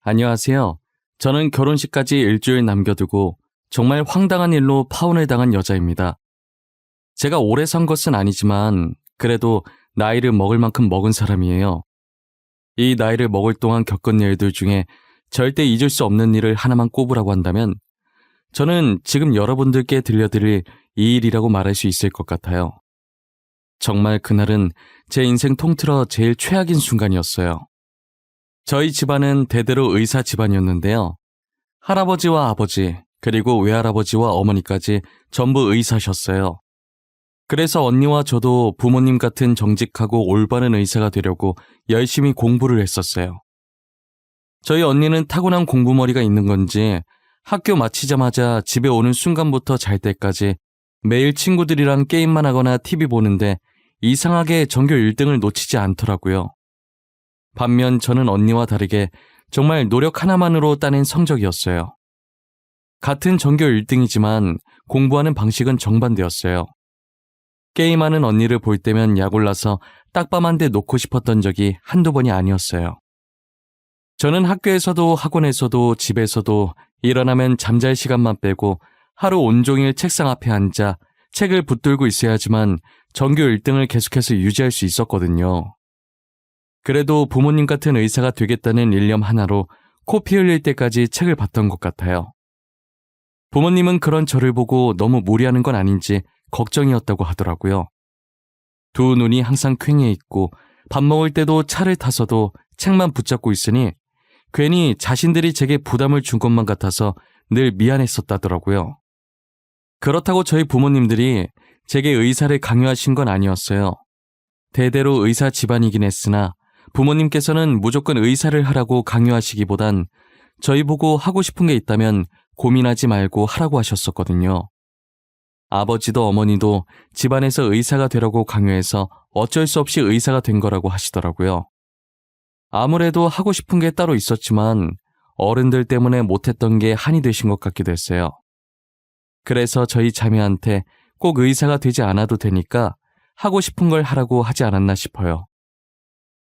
안녕하세요. 저는 결혼식까지 일주일 남겨두고 정말 황당한 일로 파혼을 당한 여자입니다. 제가 오래 산 것은 아니지만 그래도 나이를 먹을 만큼 먹은 사람이에요. 이 나이를 먹을 동안 겪은 일들 중에 절대 잊을 수 없는 일을 하나만 꼽으라고 한다면 저는 지금 여러분들께 들려드릴 이 일이라고 말할 수 있을 것 같아요. 정말 그날은 제 인생 통틀어 제일 최악인 순간이었어요. 저희 집안은 대대로 의사 집안이었는데요. 할아버지와 아버지, 그리고 외할아버지와 어머니까지 전부 의사셨어요. 그래서 언니와 저도 부모님 같은 정직하고 올바른 의사가 되려고 열심히 공부를 했었어요. 저희 언니는 타고난 공부머리가 있는 건지 학교 마치자마자 집에 오는 순간부터 잘 때까지 매일 친구들이랑 게임만 하거나 TV 보는데 이상하게 전교 1등을 놓치지 않더라고요. 반면 저는 언니와 다르게 정말 노력 하나만으로 따낸 성적이었어요. 같은 전교 1등이지만 공부하는 방식은 정반대였어요. 게임하는 언니를 볼 때면 약올라서 딱밤 한 대 놓고 싶었던 적이 한두 번이 아니었어요. 저는 학교에서도 학원에서도 집에서도 일어나면 잠잘 시간만 빼고 하루 온종일 책상 앞에 앉아 책을 붙들고 있어야지만 전교 1등을 계속해서 유지할 수 있었거든요. 그래도 부모님 같은 의사가 되겠다는 일념 하나로 코 피 흘릴 때까지 책을 봤던 것 같아요. 부모님은 그런 저를 보고 너무 무리하는 건 아닌지 걱정이었다고 하더라고요. 두 눈이 항상 퀭해 있고 밥 먹을 때도 차를 타서도 책만 붙잡고 있으니 괜히 자신들이 제게 부담을 준 것만 같아서 늘 미안했었다더라고요. 그렇다고 저희 부모님들이 제게 의사를 강요하신 건 아니었어요. 대대로 의사 집안이긴 했으나 부모님께서는 무조건 의사를 하라고 강요하시기보단 저희 보고 하고 싶은 게 있다면 고민하지 말고 하라고 하셨었거든요. 아버지도 어머니도 집안에서 의사가 되라고 강요해서 어쩔 수 없이 의사가 된 거라고 하시더라고요. 아무래도 하고 싶은 게 따로 있었지만 어른들 때문에 못했던 게 한이 되신 것 같기도 했어요. 그래서 저희 자매한테 꼭 의사가 되지 않아도 되니까 하고 싶은 걸 하라고 하지 않았나 싶어요.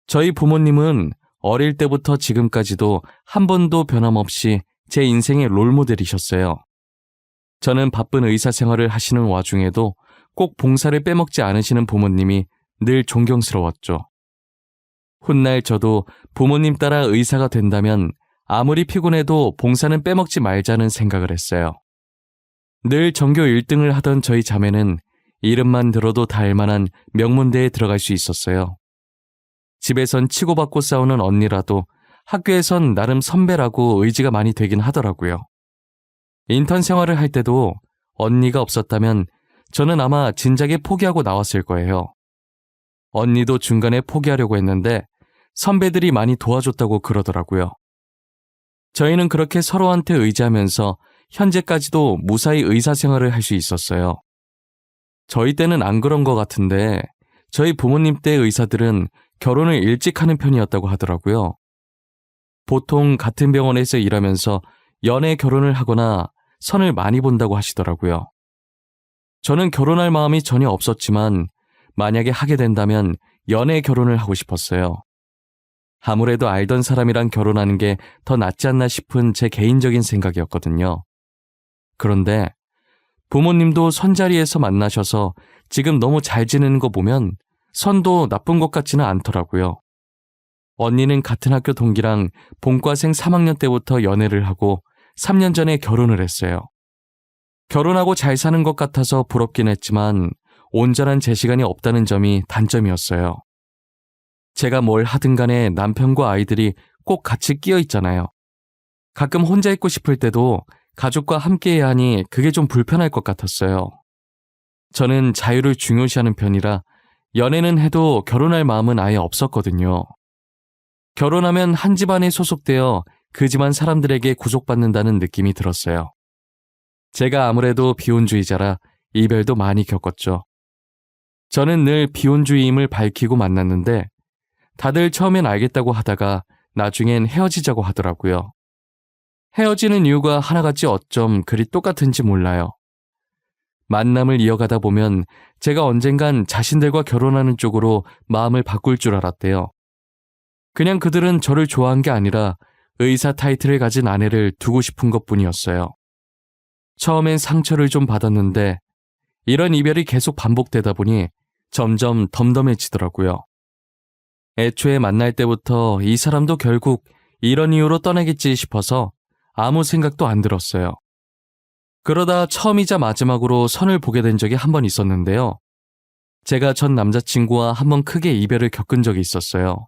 저희 부모님은 어릴 때부터 지금까지도 한 번도 변함없이 제 인생의 롤모델이셨어요. 저는 바쁜 의사 생활을 하시는 와중에도 꼭 봉사를 빼먹지 않으시는 부모님이 늘 존경스러웠죠. 훗날 저도 부모님 따라 의사가 된다면 아무리 피곤해도 봉사는 빼먹지 말자는 생각을 했어요. 늘 전교 1등을 하던 저희 자매는 이름만 들어도 다 알만한 명문대에 들어갈 수 있었어요. 집에선 치고받고 싸우는 언니라도 학교에선 나름 선배라고 의지가 많이 되긴 하더라고요. 인턴 생활을 할 때도 언니가 없었다면 저는 아마 진작에 포기하고 나왔을 거예요. 언니도 중간에 포기하려고 했는데 선배들이 많이 도와줬다고 그러더라고요. 저희는 그렇게 서로한테 의지하면서 현재까지도 무사히 의사 생활을 할 수 있었어요. 저희 때는 안 그런 것 같은데 저희 부모님 때 의사들은 결혼을 일찍 하는 편이었다고 하더라고요. 보통 같은 병원에서 일하면서 연애 결혼을 하거나 선을 많이 본다고 하시더라고요. 저는 결혼할 마음이 전혀 없었지만 만약에 하게 된다면 연애 결혼을 하고 싶었어요. 아무래도 알던 사람이랑 결혼하는 게 더 낫지 않나 싶은 제 개인적인 생각이었거든요. 그런데 부모님도 선자리에서 만나셔서 지금 너무 잘 지내는 거 보면 선도 나쁜 것 같지는 않더라고요. 언니는 같은 학교 동기랑 본과생 3학년 때부터 연애를 하고 3년 전에 결혼을 했어요. 결혼하고 잘 사는 것 같아서 부럽긴 했지만 온전한 제 시간이 없다는 점이 단점이었어요. 제가 뭘 하든 간에 남편과 아이들이 꼭 같이 끼어 있잖아요. 가끔 혼자 있고 싶을 때도 가족과 함께해야 하니 그게 좀 불편할 것 같았어요. 저는 자유를 중요시하는 편이라 연애는 해도 결혼할 마음은 아예 없었거든요. 결혼하면 한 집안에 소속되어 그 집안 사람들에게 구속받는다는 느낌이 들었어요. 제가 아무래도 비혼주의자라 이별도 많이 겪었죠. 저는 늘 비혼주의임을 밝히고 만났는데 다들 처음엔 알겠다고 하다가 나중엔 헤어지자고 하더라고요. 헤어지는 이유가 하나같이 어쩜 그리 똑같은지 몰라요. 만남을 이어가다 보면 제가 언젠간 자신들과 결혼하는 쪽으로 마음을 바꿀 줄 알았대요. 그냥 그들은 저를 좋아한 게 아니라 의사 타이틀을 가진 아내를 두고 싶은 것뿐이었어요. 처음엔 상처를 좀 받았는데 이런 이별이 계속 반복되다 보니 점점 덤덤해지더라고요. 애초에 만날 때부터 이 사람도 결국 이런 이유로 떠나겠지 싶어서 아무 생각도 안 들었어요. 그러다 처음이자 마지막으로 선을 보게 된 적이 한 번 있었는데요. 제가 전 남자친구와 한 번 크게 이별을 겪은 적이 있었어요.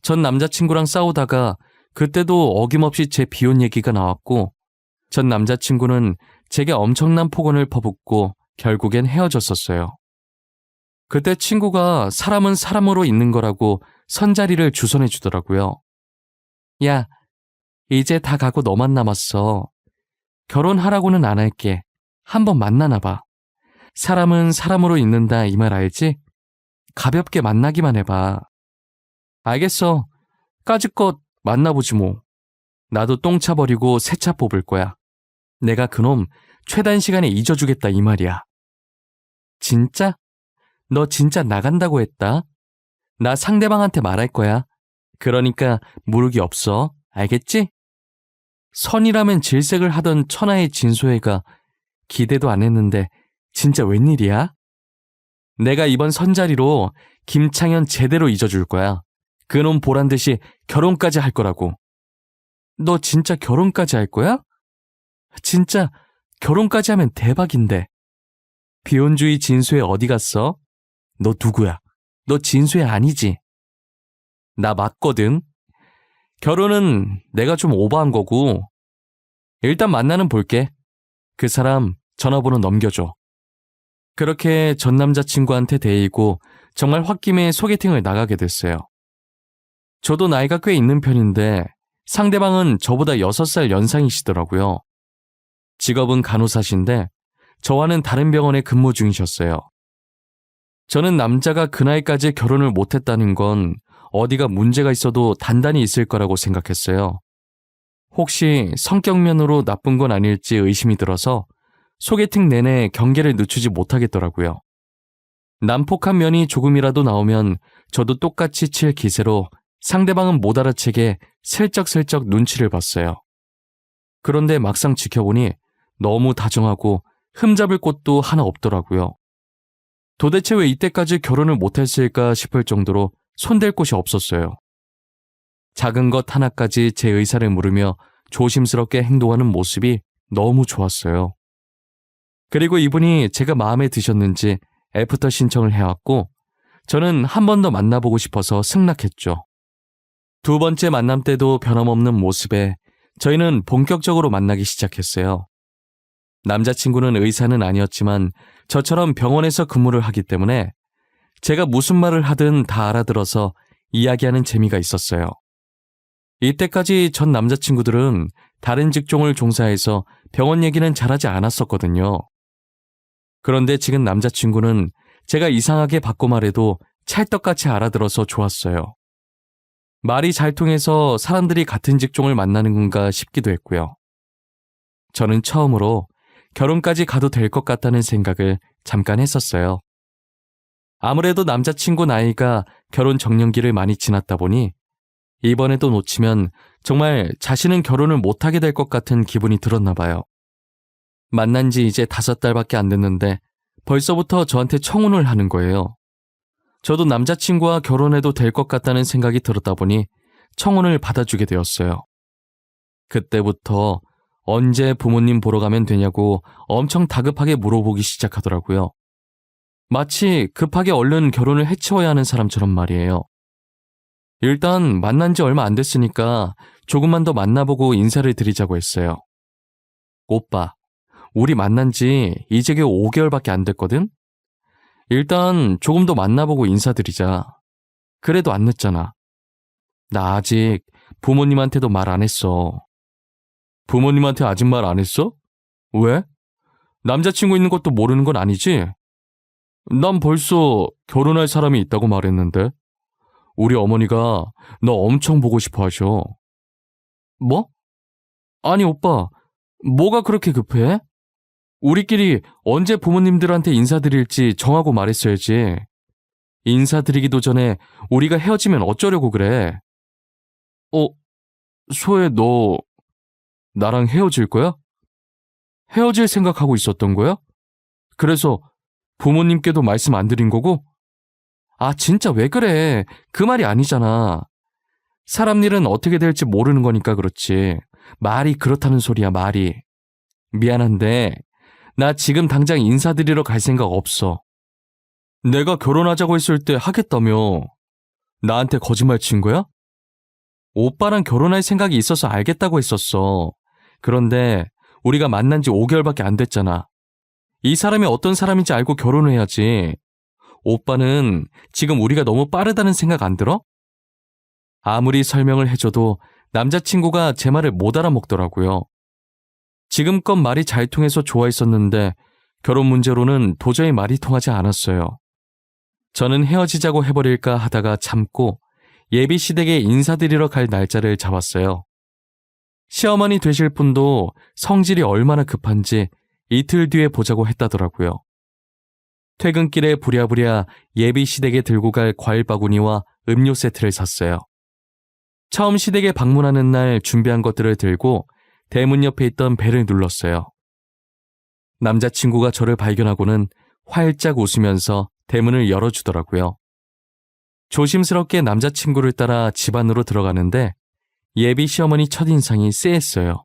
전 남자친구랑 싸우다가 그때도 어김없이 제 비혼 얘기가 나왔고 전 남자친구는 제게 엄청난 폭언을 퍼붓고 결국엔 헤어졌었어요. 그때 친구가 사람은 사람으로 있는 거라고 선자리를 주선해 주더라고요. 야, 이제 다 가고 너만 남았어. 결혼하라고는 안 할게. 한번 만나나 봐. 사람은 사람으로 있는다 이 말 알지? 가볍게 만나기만 해봐. 알겠어. 까짓것 만나보지 뭐. 나도 똥차 버리고 새 차 뽑을 거야. 내가 그놈 최단 시간에 잊어주겠다 이 말이야. 진짜? 너 진짜 나간다고 했다? 나 상대방한테 말할 거야. 그러니까 무르기 없어. 알겠지? 선이라면 질색을 하던 천하의 진소혜가 기대도 안 했는데 진짜 웬일이야? 내가 이번 선자리로 김창현 제대로 잊어줄 거야. 그놈 보란 듯이 결혼까지 할 거라고. 너 진짜 결혼까지 할 거야? 진짜 결혼까지 하면 대박인데. 비혼주의 진수혜 어디 갔어? 너 누구야? 너 진수혜 아니지? 나 맞거든. 결혼은 내가 좀 오버한 거고. 일단 만나는 볼게. 그 사람 전화번호 넘겨줘. 그렇게 전 남자친구한테 데이고 정말 홧김에 소개팅을 나가게 됐어요. 저도 나이가 꽤 있는 편인데 상대방은 저보다 6살 연상이시더라고요. 직업은 간호사신데 저와는 다른 병원에 근무 중이셨어요. 저는 남자가 그 나이까지 결혼을 못했다는 건 어디가 문제가 있어도 단단히 있을 거라고 생각했어요. 혹시 성격면으로 나쁜 건 아닐지 의심이 들어서 소개팅 내내 경계를 늦추지 못하겠더라고요. 난폭한 면이 조금이라도 나오면 저도 똑같이 칠 기세로 상대방은 못 알아채게 슬쩍슬쩍 눈치를 봤어요. 그런데 막상 지켜보니 너무 다정하고 흠잡을 곳도 하나 없더라고요. 도대체 왜 이때까지 결혼을 못했을까 싶을 정도로 손댈 곳이 없었어요. 작은 것 하나까지 제 의사를 물으며 조심스럽게 행동하는 모습이 너무 좋았어요. 그리고 이분이 제가 마음에 드셨는지 애프터 신청을 해왔고 저는 한 번 더 만나보고 싶어서 승낙했죠. 두 번째 만남 때도 변함없는 모습에 저희는 본격적으로 만나기 시작했어요. 남자친구는 의사는 아니었지만 저처럼 병원에서 근무를 하기 때문에 제가 무슨 말을 하든 다 알아들어서 이야기하는 재미가 있었어요. 이때까지 전 남자친구들은 다른 직종을 종사해서 병원 얘기는 잘하지 않았었거든요. 그런데 지금 남자친구는 제가 이상하게 받고 말해도 찰떡같이 알아들어서 좋았어요. 말이 잘 통해서 사람들이 같은 직종을 만나는 건가 싶기도 했고요. 저는 처음으로 결혼까지 가도 될 것 같다는 생각을 잠깐 했었어요. 아무래도 남자친구 나이가 결혼 정년기를 많이 지났다 보니 이번에도 놓치면 정말 자신은 결혼을 못하게 될 것 같은 기분이 들었나 봐요. 만난 지 이제 5달밖에 안 됐는데 벌써부터 저한테 청혼을 하는 거예요. 저도 남자친구와 결혼해도 될 것 같다는 생각이 들었다 보니 청혼을 받아주게 되었어요. 그때부터 언제 부모님 보러 가면 되냐고 엄청 다급하게 물어보기 시작하더라고요. 마치 급하게 얼른 결혼을 해치워야 하는 사람처럼 말이에요. 일단 만난 지 얼마 안 됐으니까 조금만 더 만나보고 인사를 드리자고 했어요. 오빠, 우리 만난 지 이제 겨우 5개월밖에 안 됐거든? 일단 조금 더 만나보고 인사드리자. 그래도 안 늦잖아. 나 아직 부모님한테도 말 안 했어. 부모님한테 아직 말 안 했어? 왜? 남자친구 있는 것도 모르는 건 아니지? 난 벌써 결혼할 사람이 있다고 말했는데. 우리 어머니가 너 엄청 보고 싶어 하셔. 뭐? 아니 오빠, 뭐가 그렇게 급해? 우리끼리 언제 부모님들한테 인사드릴지 정하고 말했어야지. 인사드리기도 전에 우리가 헤어지면 어쩌려고 그래? 소혜, 너 나랑 헤어질 거야? 헤어질 생각하고 있었던 거야? 그래서 부모님께도 말씀 안 드린 거고? 아, 진짜 왜 그래? 그 말이 아니잖아. 사람 일은 어떻게 될지 모르는 거니까 그렇지. 말이 그렇다는 소리야, 말이. 미안한데, 나 지금 당장 인사드리러 갈 생각 없어. 내가 결혼하자고 했을 때 하겠다며. 나한테 거짓말 친 거야? 오빠랑 결혼할 생각이 있어서 알겠다고 했었어. 그런데 우리가 만난 지 5개월밖에 안 됐잖아. 이 사람이 어떤 사람인지 알고 결혼을 해야지. 오빠는 지금 우리가 너무 빠르다는 생각 안 들어? 아무리 설명을 해줘도 남자친구가 제 말을 못 알아먹더라고요. 지금껏 말이 잘 통해서 좋아했었는데 결혼 문제로는 도저히 말이 통하지 않았어요. 저는 헤어지자고 해버릴까 하다가 참고 예비 시댁에 인사드리러 갈 날짜를 잡았어요. 시어머니 되실 분도 성질이 얼마나 급한지 이틀 뒤에 보자고 했다더라고요. 퇴근길에 부랴부랴 예비 시댁에 들고 갈 과일 바구니와 음료 세트를 샀어요. 처음 시댁에 방문하는 날 준비한 것들을 들고 대문 옆에 있던 벨을 눌렀어요. 남자친구가 저를 발견하고는 활짝 웃으면서 대문을 열어주더라고요. 조심스럽게 남자친구를 따라 집 안으로 들어가는데 예비 시어머니 첫인상이 쎄했어요.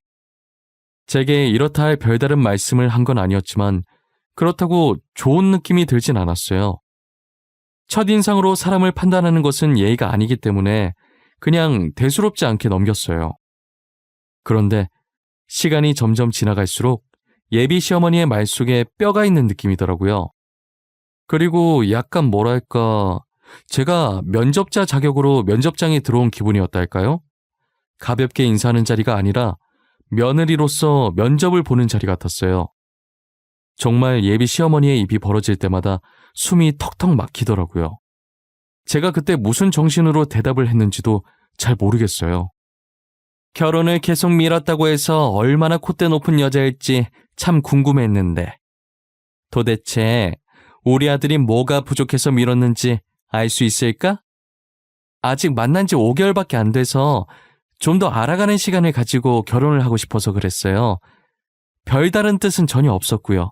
제게 이렇다 할 별다른 말씀을 한 건 아니었지만 그렇다고 좋은 느낌이 들진 않았어요. 첫인상으로 사람을 판단하는 것은 예의가 아니기 때문에 그냥 대수롭지 않게 넘겼어요. 그런데 시간이 점점 지나갈수록 예비 시어머니의 말 속에 뼈가 있는 느낌이더라고요. 그리고 약간 뭐랄까, 제가 면접자 자격으로 면접장에 들어온 기분이었달까요? 가볍게 인사하는 자리가 아니라 며느리로서 면접을 보는 자리 같았어요. 정말 예비 시어머니의 입이 벌어질 때마다 숨이 턱턱 막히더라고요. 제가 그때 무슨 정신으로 대답을 했는지도 잘 모르겠어요. 결혼을 계속 미뤘다고 해서 얼마나 콧대 높은 여자일지 참 궁금했는데 도대체 우리 아들이 뭐가 부족해서 미뤘는지 알 수 있을까? 아직 만난 지 5개월밖에 안 돼서 좀 더 알아가는 시간을 가지고 결혼을 하고 싶어서 그랬어요. 별다른 뜻은 전혀 없었고요.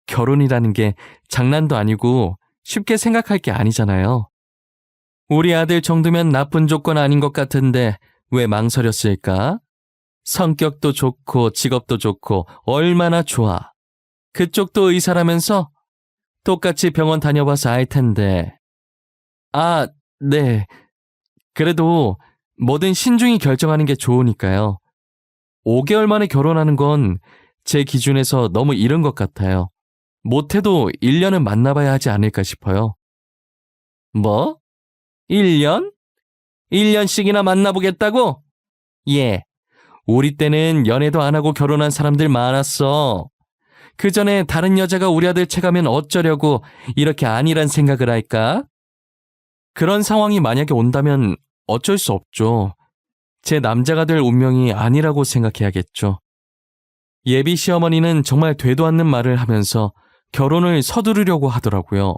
결혼이라는 게 장난도 아니고 쉽게 생각할 게 아니잖아요. 우리 아들 정도면 나쁜 조건 아닌 것 같은데 왜 망설였을까? 성격도 좋고 직업도 좋고 얼마나 좋아. 그쪽도 의사라면서? 똑같이 병원 다녀봐서 알 텐데. 아, 네. 그래도 뭐든 신중히 결정하는 게 좋으니까요. 5개월 만에 결혼하는 건 제 기준에서 너무 이른 것 같아요. 못해도 1년은 만나봐야 하지 않을까 싶어요. 뭐? 1년? 1년씩이나 만나보겠다고? 예. 우리 때는 연애도 안 하고 결혼한 사람들 많았어. 그 전에 다른 여자가 우리 아들 채가면 어쩌려고 이렇게 아니란 생각을 할까? 그런 상황이 만약에 온다면 어쩔 수 없죠. 제 남자가 될 운명이 아니라고 생각해야겠죠. 예비 시어머니는 정말 되도 않는 말을 하면서 결혼을 서두르려고 하더라고요.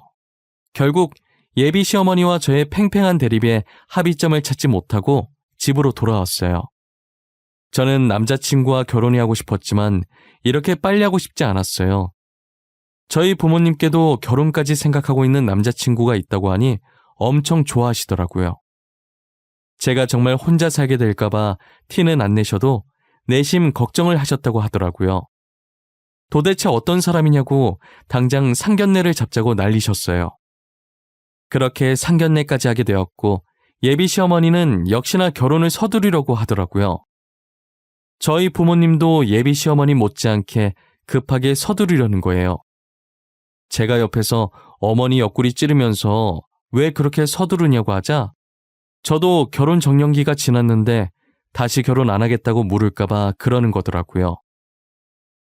결국 예비 시어머니와 저의 팽팽한 대립에 합의점을 찾지 못하고 집으로 돌아왔어요. 저는 남자친구와 결혼이 하고 싶었지만 이렇게 빨리 하고 싶지 않았어요. 저희 부모님께도 결혼까지 생각하고 있는 남자친구가 있다고 하니 엄청 좋아하시더라고요. 제가 정말 혼자 살게 될까봐 티는 안 내셔도 내심 걱정을 하셨다고 하더라고요. 도대체 어떤 사람이냐고 당장 상견례를 잡자고 난리셨어요. 그렇게 상견례까지 하게 되었고 예비 시어머니는 역시나 결혼을 서두르려고 하더라고요. 저희 부모님도 예비 시어머니 못지않게 급하게 서두르려는 거예요. 제가 옆에서 어머니 옆구리 찌르면서 왜 그렇게 서두르냐고 하자 저도 결혼 정년기가 지났는데 다시 결혼 안 하겠다고 물을까봐 그러는 거더라고요.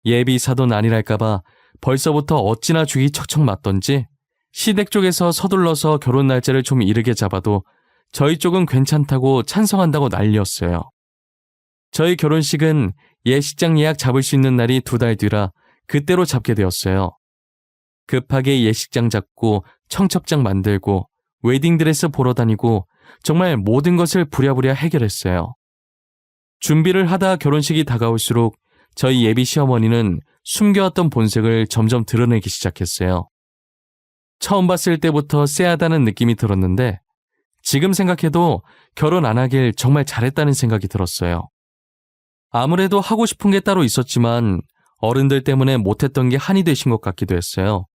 예비 사돈 아니랄까봐 벌써부터 어찌나 죽이 척척 맞던지 시댁 쪽에서 서둘러서 결혼 날짜를 좀 이르게 잡아도 저희 쪽은 괜찮다고 찬성한다고 난리였어요. 저희 결혼식은 예식장 예약 잡을 수 있는 날이 2달 뒤라 그때로 잡게 되었어요. 급하게 예식장 잡고 청첩장 만들고 웨딩드레스 보러 다니고 정말 모든 것을 부랴부랴 해결했어요. 준비를 하다 결혼식이 다가올수록 저희 예비 시어머니는 숨겨왔던 본색을 점점 드러내기 시작했어요. 처음 봤을 때부터 쎄하다는 느낌이 들었는데 지금 생각해도 결혼 안 하길 정말 잘했다는 생각이 들었어요. 아무래도 하고 싶은 게 따로 있었지만 어른들 때문에 못했던 게 한이 되신 것 같기도 했어요.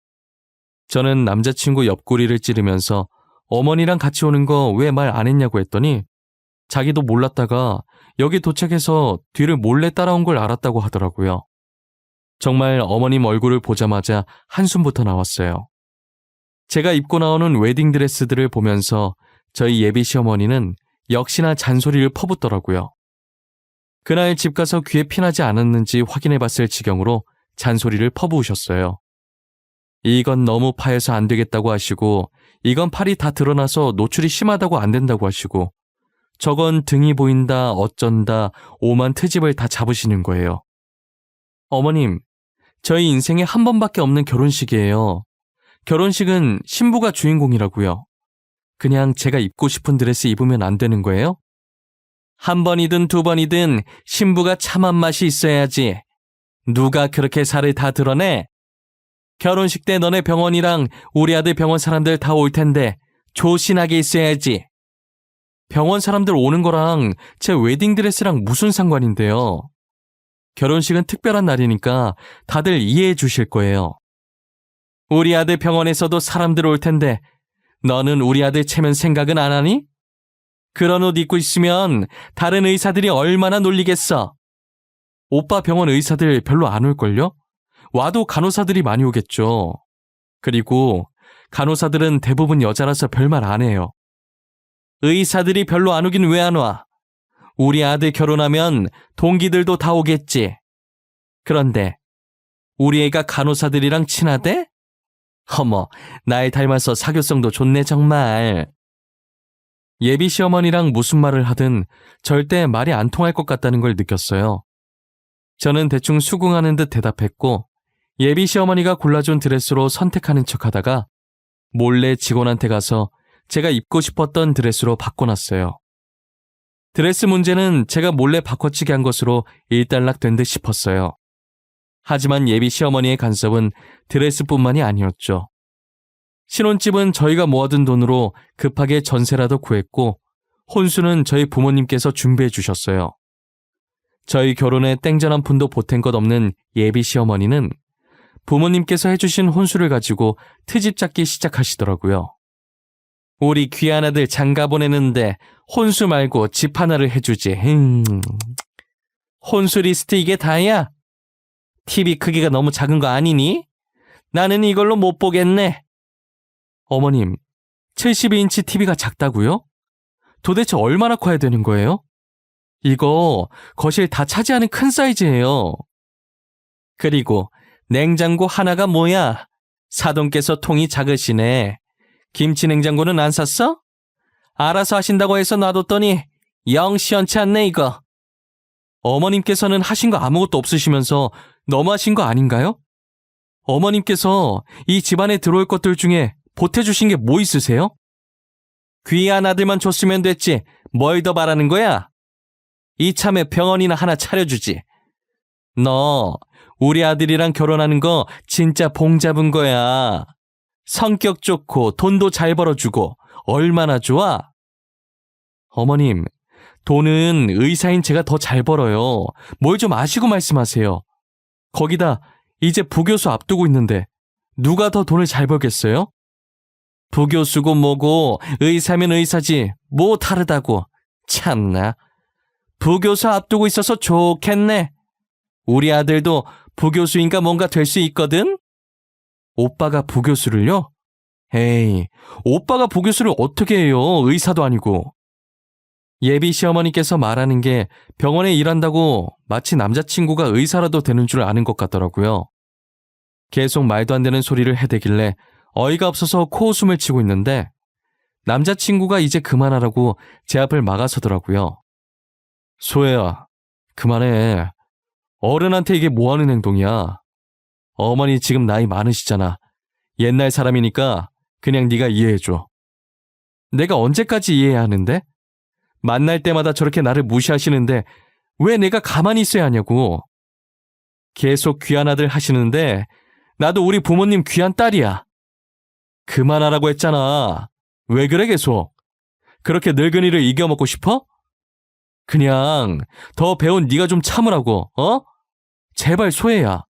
저는 남자친구 옆구리를 찌르면서 어머니랑 같이 오는 거 왜 말 안 했냐고 했더니 자기도 몰랐다가 여기 도착해서 뒤를 몰래 따라온 걸 알았다고 하더라고요. 정말 어머님 얼굴을 보자마자 한숨부터 나왔어요. 제가 입고 나오는 웨딩드레스들을 보면서 저희 예비 시어머니는 역시나 잔소리를 퍼붓더라고요. 그날 집 가서 귀에 피나지 않았는지 확인해봤을 지경으로 잔소리를 퍼부으셨어요. 이건 너무 파여서 안 되겠다고 하시고 이건 팔이 다 드러나서 노출이 심하다고 안 된다고 하시고 저건 등이 보인다 어쩐다 오만 트집을 다 잡으시는 거예요. 어머님, 저희 인생에 한 번밖에 없는 결혼식이에요. 결혼식은 신부가 주인공이라고요. 그냥 제가 입고 싶은 드레스 입으면 안 되는 거예요? 한 번이든 두 번이든 신부가 참한 맛이 있어야지. 누가 그렇게 살을 다 드러내? 결혼식 때 너네 병원이랑 우리 아들 병원 사람들 다 올 텐데 조신하게 있어야지. 병원 사람들 오는 거랑 제 웨딩드레스랑 무슨 상관인데요? 결혼식은 특별한 날이니까 다들 이해해 주실 거예요. 우리 아들 병원에서도 사람들 올 텐데 너는 우리 아들 체면 생각은 안 하니? 그런 옷 입고 있으면 다른 의사들이 얼마나 놀리겠어. 오빠 병원 의사들 별로 안 올걸요? 와도 간호사들이 많이 오겠죠. 그리고 간호사들은 대부분 여자라서 별말 안 해요. 의사들이 별로 안 오긴 왜 안 와? 우리 아들 결혼하면 동기들도 다 오겠지. 그런데 우리 애가 간호사들이랑 친하대? 어머, 날 닮아서 사교성도 좋네 정말. 예비 시어머니랑 무슨 말을 하든 절대 말이 안 통할 것 같다는 걸 느꼈어요. 저는 대충 수긍하는 듯 대답했고 예비 시어머니가 골라준 드레스로 선택하는 척하다가 몰래 직원한테 가서 제가 입고 싶었던 드레스로 바꿔놨어요. 드레스 문제는 제가 몰래 바꿔치기 한 것으로 일단락 된 듯 싶었어요. 하지만 예비 시어머니의 간섭은 드레스뿐만이 아니었죠. 신혼집은 저희가 모아둔 돈으로 급하게 전세라도 구했고 혼수는 저희 부모님께서 준비해 주셨어요. 저희 결혼에 땡전 한 푼도 보탠 것 없는 예비 시어머니는 부모님께서 해주신 혼수를 가지고 트집 잡기 시작하시더라고요. 우리 귀한 아들 장가 보내는데 혼수 말고 집 하나를 해주지. 혼수 리스트 이게 다야? TV 크기가 너무 작은 거 아니니? 나는 이걸로 못 보겠네. 어머님, 72인치 TV가 작다고요? 도대체 얼마나 커야 되는 거예요? 이거 거실 다 차지하는 큰 사이즈예요. 그리고 냉장고 하나가 뭐야? 사돈께서 통이 작으시네. 김치 냉장고는 안 샀어? 알아서 하신다고 해서 놔뒀더니 영 시원치 않네 이거. 어머님께서는 하신 거 아무것도 없으시면서 너무하신 거 아닌가요? 어머님께서 이 집안에 들어올 것들 중에 보태주신 게 뭐 있으세요? 귀한 아들만 줬으면 됐지 뭘 더 바라는 거야? 이참에 병원이나 하나 차려주지. 너 우리 아들이랑 결혼하는 거 진짜 봉 잡은 거야. 성격 좋고 돈도 잘 벌어주고 얼마나 좋아? 어머님, 돈은 의사인 제가 더 잘 벌어요. 뭘 좀 아시고 말씀하세요. 거기다 이제 부교수 앞두고 있는데 누가 더 돈을 잘 벌겠어요? 부교수고 뭐고 의사면 의사지 뭐 다르다고. 참나. 부교수 앞두고 있어서 좋겠네. 우리 아들도 부교수인가 뭔가 될 수 있거든? 오빠가 부교수를요? 에이, 오빠가 부교수를 어떻게 해요? 의사도 아니고. 예비 시어머니께서 말하는 게 병원에 일한다고 마치 남자친구가 의사라도 되는 줄 아는 것 같더라고요. 계속 말도 안 되는 소리를 해대길래 어이가 없어서 코웃음을 치고 있는데 남자친구가 이제 그만하라고 제 앞을 막아서더라고요. 소혜야, 그만해. 어른한테 이게 뭐하는 행동이야. 어머니 지금 나이 많으시잖아. 옛날 사람이니까 그냥 네가 이해해줘. 내가 언제까지 이해해야 하는데? 만날 때마다 저렇게 나를 무시하시는데 왜 내가 가만히 있어야 하냐고. 계속 귀한 아들 하시는데 나도 우리 부모님 귀한 딸이야. 그만하라고 했잖아. 왜 그래 계속? 그렇게 늙은이를 이겨먹고 싶어? 그냥 더 배운 네가 좀 참으라고, 어? 제발 소혜야.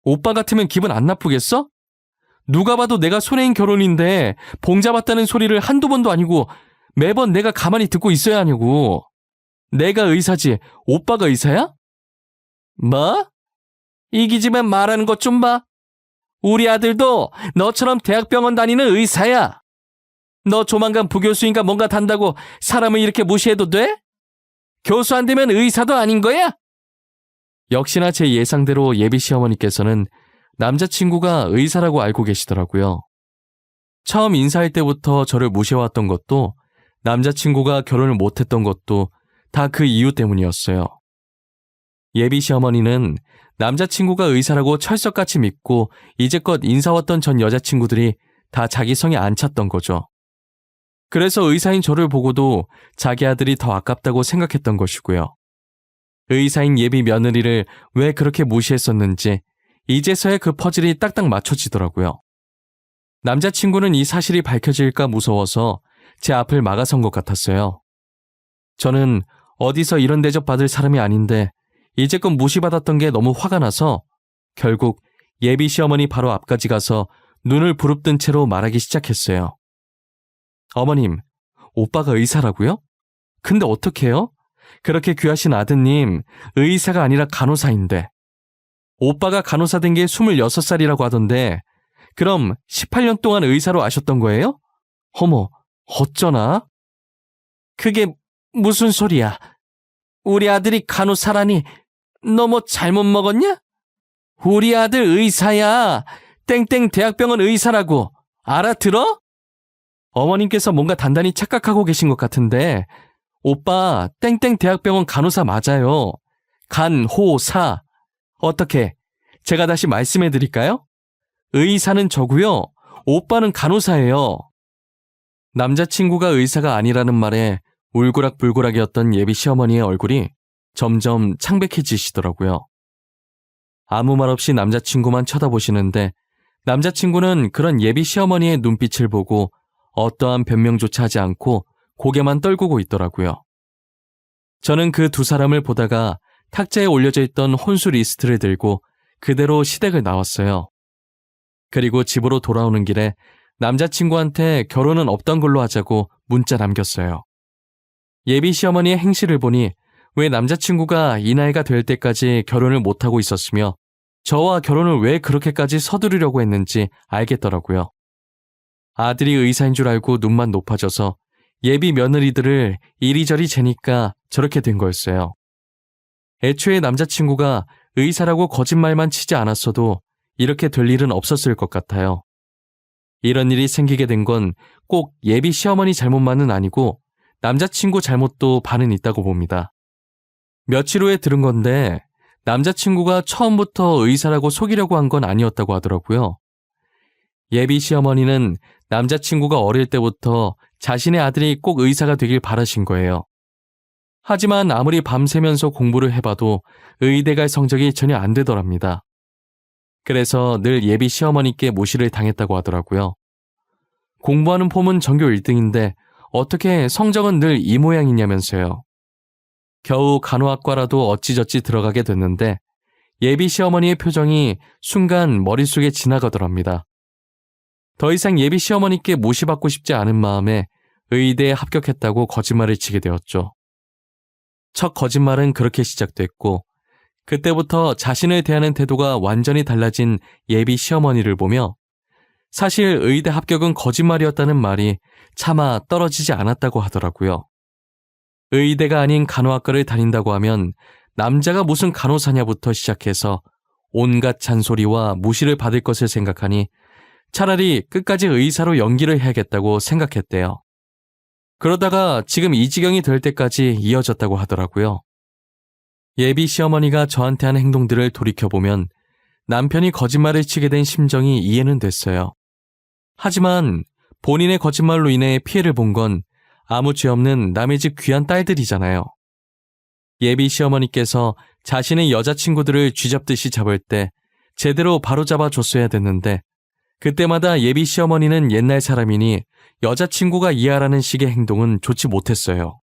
오빠 같으면 기분 안 나쁘겠어? 누가 봐도 내가 손해인 결혼인데 봉잡았다는 소리를 한두 번도 아니고 매번 내가 가만히 듣고 있어야 하냐고. 내가 의사지 오빠가 의사야? 뭐? 이기지만 말하는 것 좀 봐. 우리 아들도 너처럼 대학병원 다니는 의사야. 너 조만간 부교수인가 뭔가 단다고 사람을 이렇게 무시해도 돼? 교수 안 되면 의사도 아닌 거야? 역시나 제 예상대로 예비 시어머니께서는 남자친구가 의사라고 알고 계시더라고요. 처음 인사할 때부터 저를 무시해왔던 것도 남자친구가 결혼을 못했던 것도 다 그 이유 때문이었어요. 예비 시어머니는 남자친구가 의사라고 철석같이 믿고 이제껏 인사왔던 전 여자친구들이 다 자기 성에 안 찼던 거죠. 그래서 의사인 저를 보고도 자기 아들이 더 아깝다고 생각했던 것이고요. 의사인 예비 며느리를 왜 그렇게 무시했었는지 이제서야 그 퍼즐이 딱딱 맞춰지더라고요. 남자친구는 이 사실이 밝혀질까 무서워서 제 앞을 막아선 것 같았어요. 저는 어디서 이런 대접 받을 사람이 아닌데 이제껏 무시받았던 게 너무 화가 나서 결국 예비 시어머니 바로 앞까지 가서 눈을 부릅뜬 채로 말하기 시작했어요. 어머님, 오빠가 의사라고요? 근데 어떡해요? 그렇게 귀하신 아드님, 의사가 아니라 간호사인데. 오빠가 간호사 된 게 26살이라고 하던데 그럼 18년 동안 의사로 아셨던 거예요? 어머, 어쩌나? 그게 무슨 소리야? 우리 아들이 간호사라니 너 뭐 잘못 먹었냐? 우리 아들 의사야. 땡땡 대학병원 의사라고. 알아들어? 어머님께서 뭔가 단단히 착각하고 계신 것 같은데 오빠 땡땡 대학병원 간호사 맞아요. 간호사. 어떻게? 제가 다시 말씀해 드릴까요? 의사는 저고요. 오빠는 간호사예요. 남자친구가 의사가 아니라는 말에 울고락불고락이었던 예비 시어머니의 얼굴이 점점 창백해지시더라고요. 아무 말 없이 남자친구만 쳐다보시는데 남자친구는 그런 예비 시어머니의 눈빛을 보고 어떠한 변명조차 하지 않고 고개만 떨구고 있더라고요. 저는 그 두 사람을 보다가 탁자에 올려져 있던 혼수 리스트를 들고 그대로 시댁을 나왔어요. 그리고 집으로 돌아오는 길에 남자친구한테 결혼은 없던 걸로 하자고 문자 남겼어요. 예비 시어머니의 행실을 보니 왜 남자친구가 이 나이가 될 때까지 결혼을 못하고 있었으며 저와 결혼을 왜 그렇게까지 서두르려고 했는지 알겠더라고요. 아들이 의사인 줄 알고 눈만 높아져서 예비 며느리들을 이리저리 재니까 저렇게 된 거였어요. 애초에 남자친구가 의사라고 거짓말만 치지 않았어도 이렇게 될 일은 없었을 것 같아요. 이런 일이 생기게 된 건 꼭 예비 시어머니 잘못만은 아니고 남자친구 잘못도 반은 있다고 봅니다. 며칠 후에 들은 건데 남자친구가 처음부터 의사라고 속이려고 한 건 아니었다고 하더라고요. 예비 시어머니는 남자친구가 어릴 때부터 자신의 아들이 꼭 의사가 되길 바라신 거예요. 하지만 아무리 밤새면서 공부를 해봐도 의대 갈 성적이 전혀 안 되더랍니다. 그래서 늘 예비 시어머니께 무시를 당했다고 하더라고요. 공부하는 폼은 전교 1등인데 어떻게 성적은 늘 이 모양이냐면서요. 겨우 간호학과라도 어찌저찌 들어가게 됐는데 예비 시어머니의 표정이 순간 머릿속에 지나가더랍니다. 더 이상 예비 시어머니께 무시받고 싶지 않은 마음에 의대에 합격했다고 거짓말을 치게 되었죠. 첫 거짓말은 그렇게 시작됐고 그때부터 자신을 대하는 태도가 완전히 달라진 예비 시어머니를 보며 사실 의대 합격은 거짓말이었다는 말이 차마 떨어지지 않았다고 하더라고요. 의대가 아닌 간호학과를 다닌다고 하면 남자가 무슨 간호사냐부터 시작해서 온갖 잔소리와 무시를 받을 것을 생각하니 차라리 끝까지 의사로 연기를 해야겠다고 생각했대요. 그러다가 지금 이 지경이 될 때까지 이어졌다고 하더라고요. 예비 시어머니가 저한테 한 행동들을 돌이켜보면 남편이 거짓말을 치게 된 심정이 이해는 됐어요. 하지만 본인의 거짓말로 인해 피해를 본 건 아무 죄 없는 남의 집 귀한 딸들이잖아요. 예비 시어머니께서 자신의 여자친구들을 쥐잡듯이 잡을 때 제대로 바로잡아 줬어야 됐는데 그때마다 예비 시어머니는 옛날 사람이니 여자친구가 이해하라는 식의 행동은 좋지 못했어요.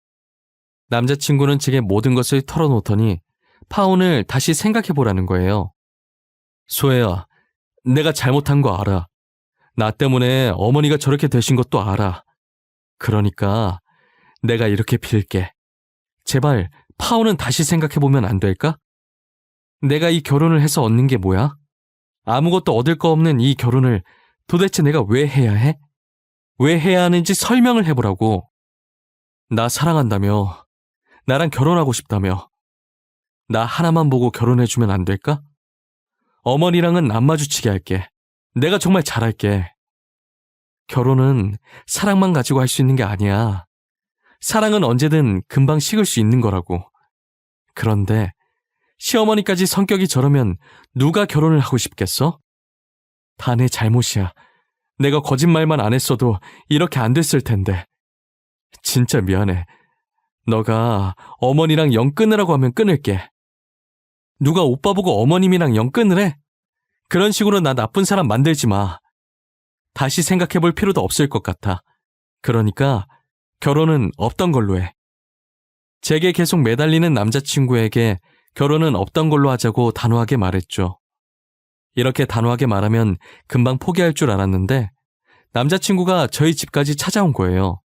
남자친구는 제게 모든 것을 털어놓더니 파혼을 다시 생각해보라는 거예요. 소혜야, 내가 잘못한 거 알아. 나 때문에 어머니가 저렇게 되신 것도 알아. 그러니까 내가 이렇게 빌게. 제발 파혼은 다시 생각해보면 안 될까? 내가 이 결혼을 해서 얻는 게 뭐야? 아무것도 얻을 거 없는 이 결혼을 도대체 내가 왜 해야 해? 왜 해야 하는지 설명을 해보라고. 나 사랑한다며. 나랑 결혼하고 싶다며. 나 하나만 보고 결혼해주면 안 될까? 어머니랑은 안 마주치게 할게. 내가 정말 잘할게. 결혼은 사랑만 가지고 할 수 있는 게 아니야. 사랑은 언제든 금방 식을 수 있는 거라고. 그런데 시어머니까지 성격이 저러면 누가 결혼을 하고 싶겠어? 다 내 잘못이야. 내가 거짓말만 안 했어도 이렇게 안 됐을 텐데. 진짜 미안해. 너가 어머니랑 영 끊으라고 하면 끊을게. 누가 오빠 보고 어머님이랑 영 끊으래? 그런 식으로 나 나쁜 사람 만들지 마. 다시 생각해볼 필요도 없을 것 같아. 그러니까 결혼은 없던 걸로 해. 제게 계속 매달리는 남자친구에게 결혼은 없던 걸로 하자고 단호하게 말했죠. 이렇게 단호하게 말하면 금방 포기할 줄 알았는데 남자친구가 저희 집까지 찾아온 거예요.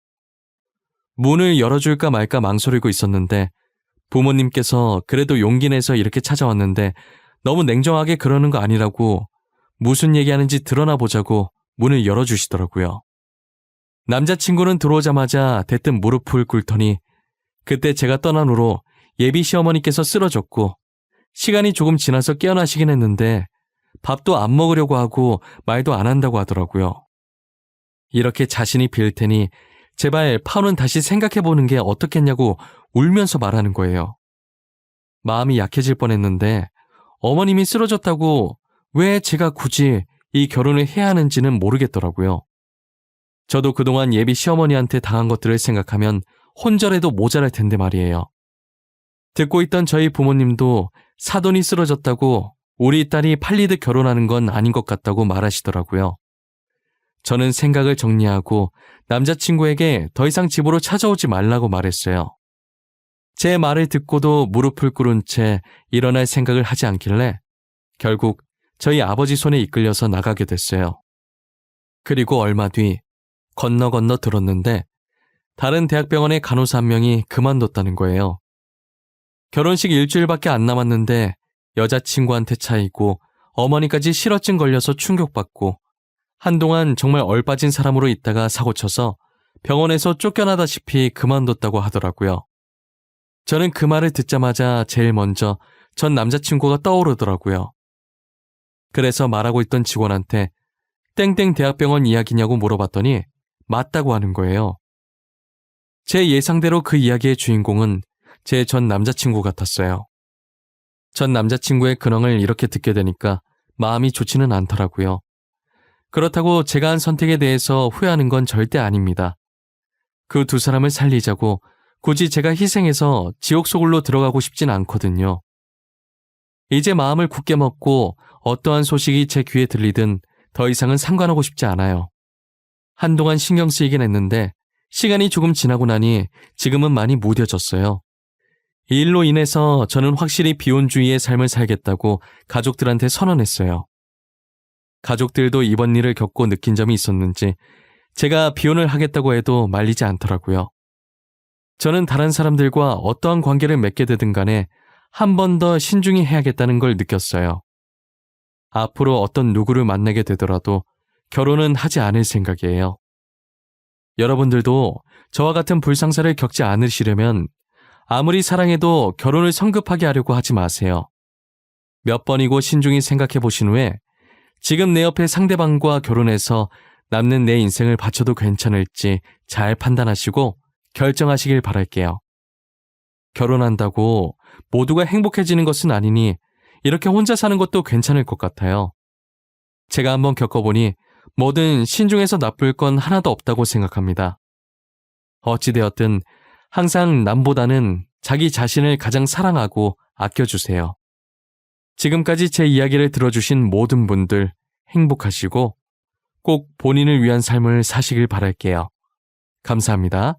문을 열어줄까 말까 망설이고 있었는데 부모님께서 그래도 용기 내서 이렇게 찾아왔는데 너무 냉정하게 그러는 거 아니라고 무슨 얘기하는지 드러나 보자고 문을 열어주시더라고요. 남자친구는 들어오자마자 대뜸 무릎을 꿇더니 그때 제가 떠난 후로 예비 시어머니께서 쓰러졌고 시간이 조금 지나서 깨어나시긴 했는데 밥도 안 먹으려고 하고 말도 안 한다고 하더라고요. 이렇게 자신이 빌 테니 제발 파혼은 다시 생각해보는 게 어떻겠냐고 울면서 말하는 거예요. 마음이 약해질 뻔했는데 어머님이 쓰러졌다고 왜 제가 굳이 이 결혼을 해야 하는지는 모르겠더라고요. 저도 그동안 예비 시어머니한테 당한 것들을 생각하면 혼절해도 모자랄 텐데 말이에요. 듣고 있던 저희 부모님도 사돈이 쓰러졌다고 우리 딸이 팔리듯 결혼하는 건 아닌 것 같다고 말하시더라고요. 저는 생각을 정리하고 남자친구에게 더 이상 집으로 찾아오지 말라고 말했어요. 제 말을 듣고도 무릎을 꿇은 채 일어날 생각을 하지 않길래 결국 저희 아버지 손에 이끌려서 나가게 됐어요. 그리고 얼마 뒤 건너 들었는데 다른 대학병원의 간호사 한 명이 그만뒀다는 거예요. 결혼식 일주일밖에 안 남았는데 여자친구한테 차이고 어머니까지 실어증 걸려서 충격받고 한동안 정말 얼빠진 사람으로 있다가 사고쳐서 병원에서 쫓겨나다시피 그만뒀다고 하더라고요. 저는 그 말을 듣자마자 제일 먼저 전 남자친구가 떠오르더라고요. 그래서 말하고 있던 직원한테 땡땡 대학병원 이야기냐고 물어봤더니 맞다고 하는 거예요. 제 예상대로 그 이야기의 주인공은 제 전 남자친구 같았어요. 전 남자친구의 근황을 이렇게 듣게 되니까 마음이 좋지는 않더라고요. 그렇다고 제가 한 선택에 대해서 후회하는 건 절대 아닙니다. 그 두 사람을 살리자고 굳이 제가 희생해서 지옥 속으로 들어가고 싶진 않거든요. 이제 마음을 굳게 먹고 어떠한 소식이 제 귀에 들리든 더 이상은 상관하고 싶지 않아요. 한동안 신경 쓰이긴 했는데 시간이 조금 지나고 나니 지금은 많이 무뎌졌어요. 이 일로 인해서 저는 확실히 비혼주의의 삶을 살겠다고 가족들한테 선언했어요. 가족들도 이번 일을 겪고 느낀 점이 있었는지 제가 비혼을 하겠다고 해도 말리지 않더라고요. 저는 다른 사람들과 어떠한 관계를 맺게 되든 간에 한 번 더 신중히 해야겠다는 걸 느꼈어요. 앞으로 어떤 누구를 만나게 되더라도 결혼은 하지 않을 생각이에요. 여러분들도 저와 같은 불상사를 겪지 않으시려면 아무리 사랑해도 결혼을 성급하게 하려고 하지 마세요. 몇 번이고 신중히 생각해 보신 후에 지금 내 옆에 상대방과 결혼해서 남는 내 인생을 바쳐도 괜찮을지 잘 판단하시고 결정하시길 바랄게요. 결혼한다고 모두가 행복해지는 것은 아니니 이렇게 혼자 사는 것도 괜찮을 것 같아요. 제가 한번 겪어보니 뭐든 신중해서 나쁠 건 하나도 없다고 생각합니다. 어찌되었든 항상 남보다는 자기 자신을 가장 사랑하고 아껴주세요. 지금까지 제 이야기를 들어주신 모든 분들 행복하시고 꼭 본인을 위한 삶을 사시길 바랄게요. 감사합니다.